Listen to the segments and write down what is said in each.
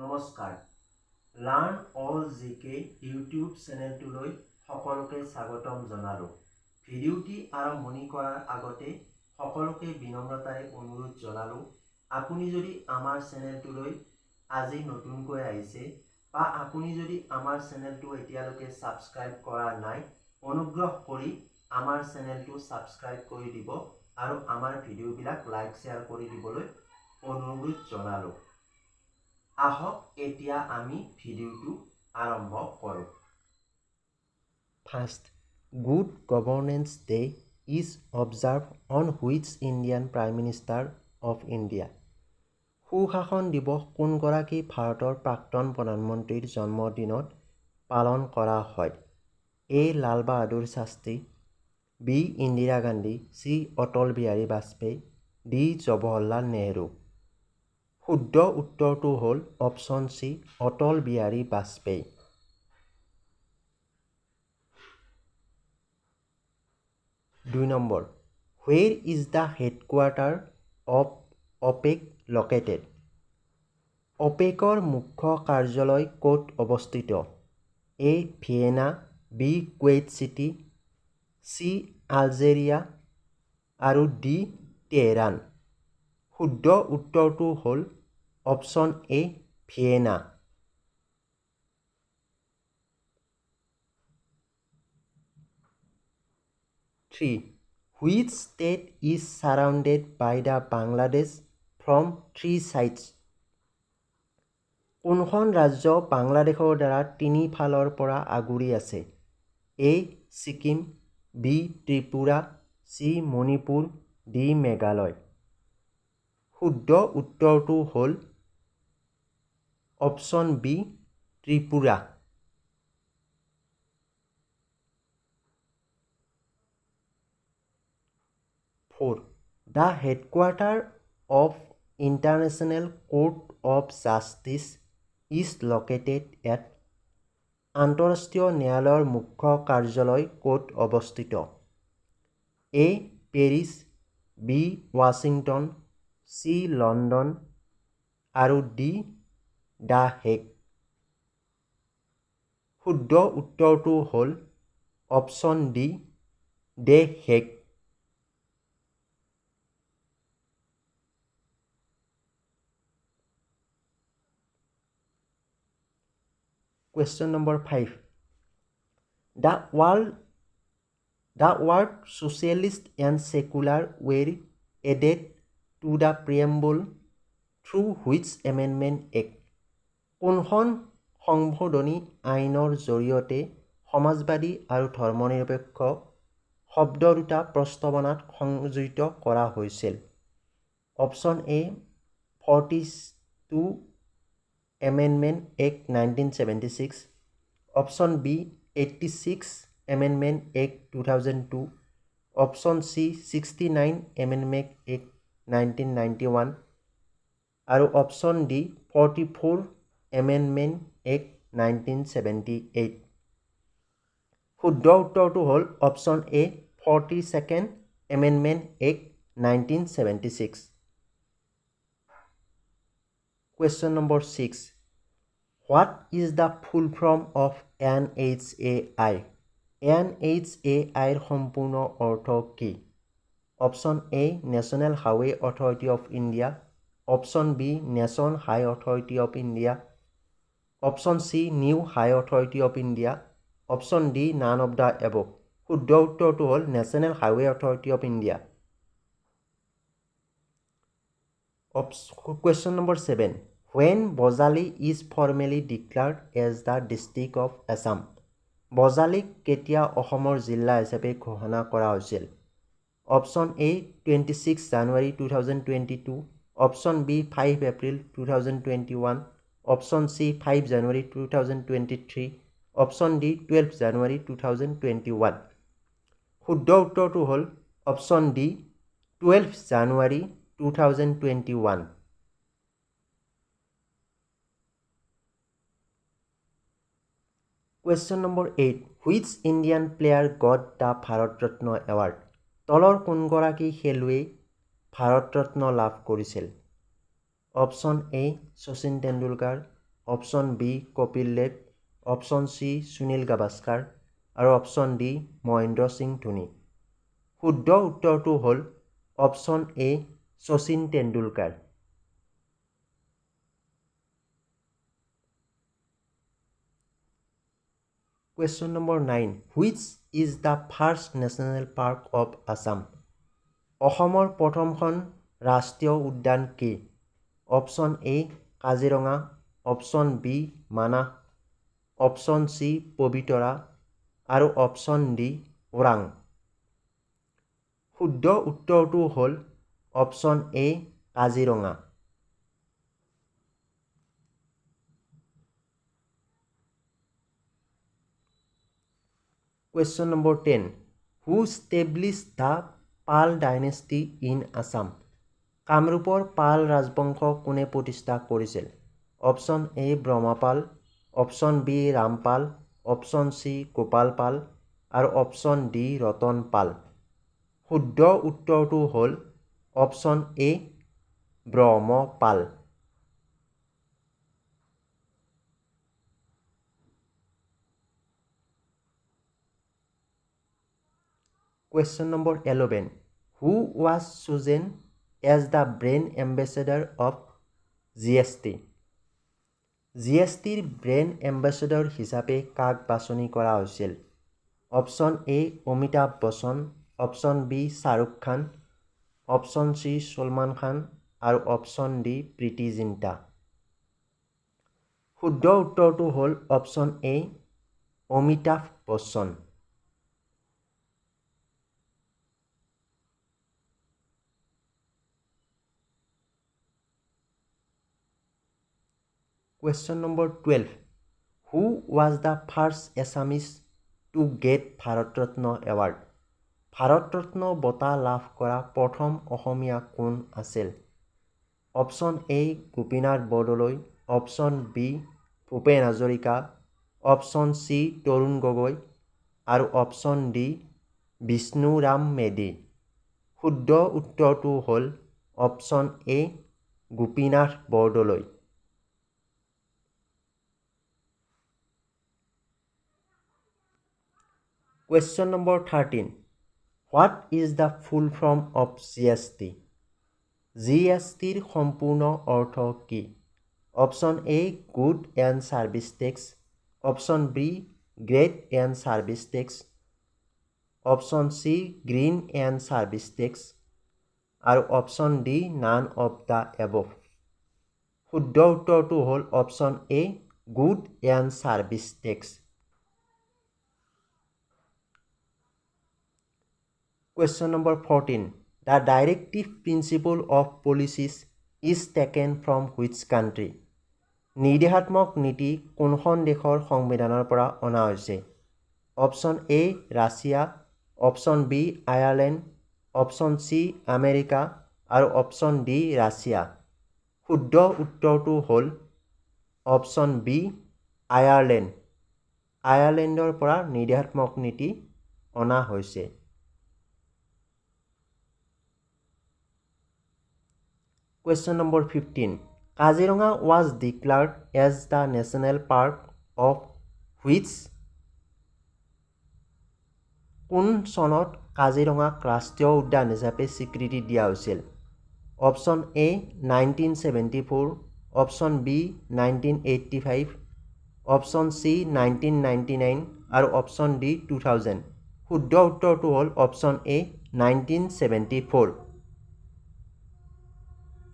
নমস্কাৰ learn all জিকে YouTube চেনেলটোলৈ সকলোকে স্বাগতম জনালোঁ। ভিডিঅ'টি আৰম্ভণি কৰাৰ আগতে সকলোকে বিনম্ৰতাৰে অনুৰোধ জনালোঁ, আপুনি যদি আমাৰ চেনেলটোলৈ আজি নতুনকৈ আহিছে বা আপুনি যদি আমাৰ চেনেলটো এতিয়ালৈকে ছাবস্ক্ৰাইব কৰা নাই, অনুগ্ৰহ কৰি আমাৰ চেনেলটো ছাবস্ক্ৰাইব কৰি দিব আৰু আমাৰ ভিডিঅ'বিলাক লাইক শ্বেয়াৰ কৰি দিবলৈ অনুৰোধ জনালোঁ। আহক এতিয়া আমি ভিডিঅ'টো আৰম্ভ কৰোঁ। First, Good Governance Day is observed on which Indian Prime Minister of India? সুশাসন দিৱস কোনগৰাকী ভাৰতৰ প্ৰাক্তন প্ৰধানমন্ত্ৰীৰ জন্মদিনত পালন কৰা হয়? A. Lal Bahadur Shastri, B. Indira Gandhi, C. Atal Bihari Vajpayee, D. Jawaharlal Nehru. শুদ্ধ উত্তৰটো হ'ল option C, Atal Bihari Vajpayee. 2 number, Where is the headquarter of OPEC located? OPECৰ মুখ্য কাৰ্যালয় ক'ত অৱস্থিত? A. Vienna, B. Kuwait city, C. Algeria আৰু ডি. তেহৰান। শুদ্ধ উত্তৰটো হ'ল option A, Vienna. 3. Which state is surrounded by the Bangladesh from 3 sides? কোনখন ৰাজ্য বাংলাদেশৰ দ্বাৰা তিনি ফালৰ পৰা আগুৰি আছে? A. Sikkim, B. Tripura, C. Manipur, D. Meghalaya. শুদ্ধ উত্তৰটো হ'ল option B, Tripura. 4. The headquarter of International Court of Justice is located at? আন্তঃৰাষ্ট্ৰীয় ন্যায়ালয়ৰ মুখ্য কাৰ্যালয় ক'ত অৱস্থিত? A. Paris, B. Washington, C. London আৰু ডি. The Hague. শুদ্ধ উত্তৰটো হ'ল option D, the Hague. Question number 5. The word socialist and secular were added to the preamble through which amendment act? কোনখন সংশোধনী আইনৰ জৰিয়তে সমাজবাদী আৰু ধৰ্মনিৰপেক্ষ শব্দ দুটা প্ৰস্তাৱনাত সংযোজিত কৰা হৈছিল? অপশ্যন এ, 42 Amendment Act 1976, option B, 86 Amendment Act 2002, option C, 69 Amendment Act 1991 আৰু option D, 44 Amendment Act 1978। শুদ্ধ উত্তৰটো হ'ল option A, 42nd Amendment Act 1976। Question number 6. What is the full form of NHAI? NHAI সম্পূৰ্ণ অৰ্থ কি? Option A, National Highway Authority of India, option B, nation high authority of India, option C, new high authority of India, option D, none of the above. শুদ্ধ উত্তৰটো হ'ল National Highway Authority of India. Question number 7. When Bojali is formally declared as the district of Assam? বজালীক কেতিয়া অসমৰ জিলা হিচাপে ঘোষণা কৰা হৈছিল? Option A, 26 January 2022, option B, 5 April 2021, option C, 5 January 2023, option D, 12 January 2021। শুদ্ধ উত্তৰটো হ'ল option D, 12 January 2021। Question number 8. Which Indian player got the Bharat Ratna Award? তলৰ কোনগৰাকী খেলুৱৈ ভাৰত ৰত্ন লাভ কৰিছিল? Option A, Sachin Tendulkar, option B Kapil Dev, option C Sunil Gavaskar আৰু option D Mahendra Singh Dhoni. শুদ্ধ উত্তৰটো হ'ল option A Sachin Tendulkar. Question number 9. Which is the first national park of Assam? অসমৰ প্ৰথমখন ৰাষ্ট্ৰীয় উদ্যান কি? Option A Kaziranga, option B Manas, option C Pobitora আৰু অপশ্যন ডি ওৰাং। শুদ্ধ উত্তৰটো হ'ল option A Kaziranga. Question number 10. Who established the Pal dynasty in Assam? কামৰূপৰ পাল ৰাজবংশ কোনে প্ৰতিষ্ঠা কৰিছিল? Option A Brahmapal, option B Rampal, option C Gopal Pal আৰু অপশ্যন ডি ৰতন পাল। শুদ্ধ উত্তৰটো হ'ল option A Brahmapal. Question number 11. Who was chosen as the brand ambassador of GST? GSTৰ brand ambassador হিচাপে কাক বাছনি কৰা হৈছিল? Option A Amitabh Bachchan, option B Shahrukh Khan, option C Salman Khan আৰু অপশ্যন ডি প্ৰীতি জিন্টা। শুদ্ধ উত্তৰটো হ'ল option A Amitabh Bachchan. Question number 12. Who was the first Assamese to get Bharat Ratna Award? Bharat Ratna বঁটা লাভ কৰা প্ৰথম অসমীয়া কোন আছিল? Option A Gopinath Bordoloi, option B Bhupen Hazarika, option C Tarun Gogoi আৰু অপশ্যন ডি বিষ্ণুৰাম মেধি। শুদ্ধ উত্তৰটো হ'ল option A Gopinath Bordoloi. Question number 13. What is the full form of GST? GSTৰ সম্পূৰ্ণ অৰ্থ কি? Option A good and service tax, option B grade and service tax, option C green and service tax আৰু option D none of the above. শুদ্ধ উত্তৰটো হ'ল option A good and service tax. Question number 14. The directive principle of policies is taken from which country? নিৰ্দেশাত্মক নীতি কোনখন দেশৰ সংবিধানৰ পৰা অনা হৈছে? Option A Russia, option B Ireland, option C America আৰু অপশ্যন ডি ৰাছিয়া। শুদ্ধ উত্তৰটো হ'ল অপশ্যন বি আয়াৰলেণ্ড। আয়াৰলেণ্ডৰ পৰা নিৰ্দেশাত্মক নীতি অনা হৈছে। Question number 15. Kaziranga was declared as the national park of which? কোন চনত কাজিৰঙাক ৰাষ্ট্ৰীয় উদ্যান হিচাপে স্বীকৃতি দিয়া হৈছিল? Option A 1974, option B 1985, option C 1999 আৰু অপশ্যন ডি 2000। শুদ্ধ উত্তৰটো হ'ল option A 1974।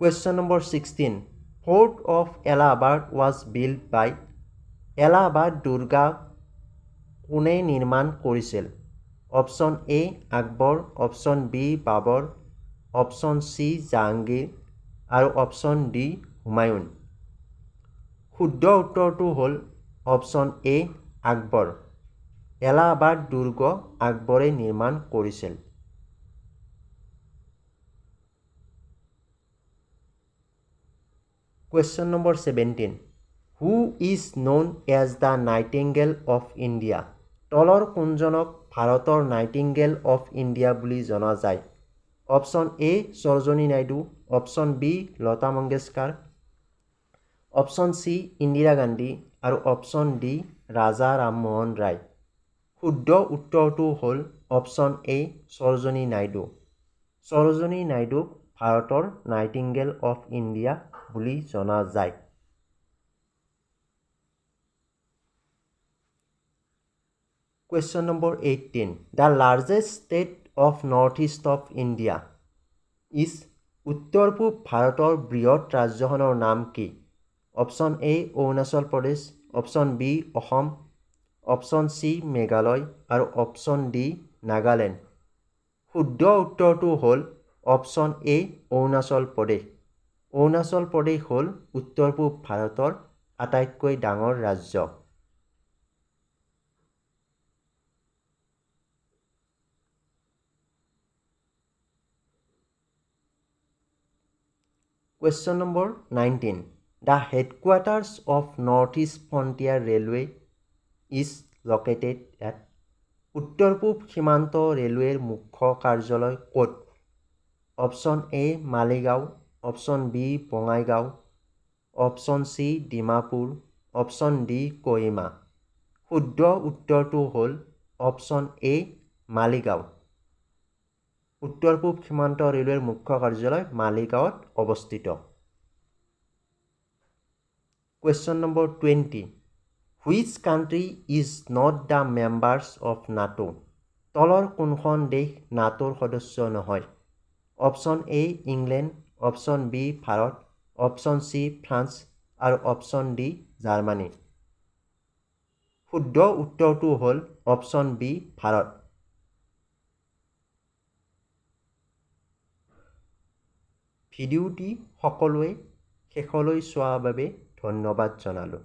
Question number 16. Fort of Allahabad was built by? Allahabad দুৰ্গ কোনে নিৰ্মাণ কৰিছিল? Option A Akbar, option B Babur, option C Jahangir আৰু অপশ্যন ডি হুমায়ুন। শুদ্ধ উত্তৰটো হ'ল অপশ্যন এ আকবৰ। এলাহাবাদ দুৰ্গ আকবৰে নিৰ্মাণ কৰিছিল। Question number 17. Who is known as the Nightingale of India? তলৰ কোনজনক ভাৰতৰ নাইটিংগেল অফ ইণ্ডিয়া বুলি জনা যায়? Option A Sarojini Naidu, option B Lata Mangeshkar, option C Indira Gandhi আৰু অপশ্যন ডি ৰাজা ৰামমোহন ৰায়। শুদ্ধ উত্তৰটো হ'ল অপশ্যন এ সৰোজিনী নাইডু। সৰোজিনী নাইডুক ভাৰতৰ নাইটিংগেল অফ ইণ্ডিয়া বুলি জনা যায়। Question number 18. The largest state of northeast of India is উত্তৰ পূব ভাৰতৰ বৃহৎ ৰাজ্যখনৰ নাম কি? Option A Arunachal Pradesh, option B Assam, option C Meghalaya আৰু অপশ্যন ডি নাগালেণ্ড। শুদ্ধ উত্তৰটো হ'ল অপশ্যন এ অৰুণাচল প্ৰদেশ। অৰুণাচল প্ৰদেশ হ'ল উত্তৰ পূব ভাৰতৰ আটাইতকৈ ডাঙৰ ৰাজ্য। Question number 19. The headquarters of Northeast Frontier Railway is located at উত্তৰ পূব সীমান্ত ৰেলৱেৰ মুখ্য কাৰ্যালয় ক'ত? Option A Maligaon, option B Bongaigaon, option C Dimapur, option D Kohima. শুদ্ধ উত্তৰটো হ'ল অপশ্যন এ মালিগাঁও। উত্তৰ পূব সীমান্ত ৰেলৱেৰ মুখ্য কাৰ্যালয় মালিগাঁৱত অৱস্থিত। Question number 20. Which country is not the members of NATO? তলৰ কোনখন দেশ নাটোৰ সদস্য নহয়? Option A England, option B Bharat, option C France আৰু অপশ্যন ডি জাৰ্মানী। শুদ্ধ উত্তৰটো হ'ল অপশ্যন বি ভাৰত। ভিডিঅ'টি সকলোৱে শেষলৈ চোৱাৰ বাবে ধন্যবাদ জনালোঁ।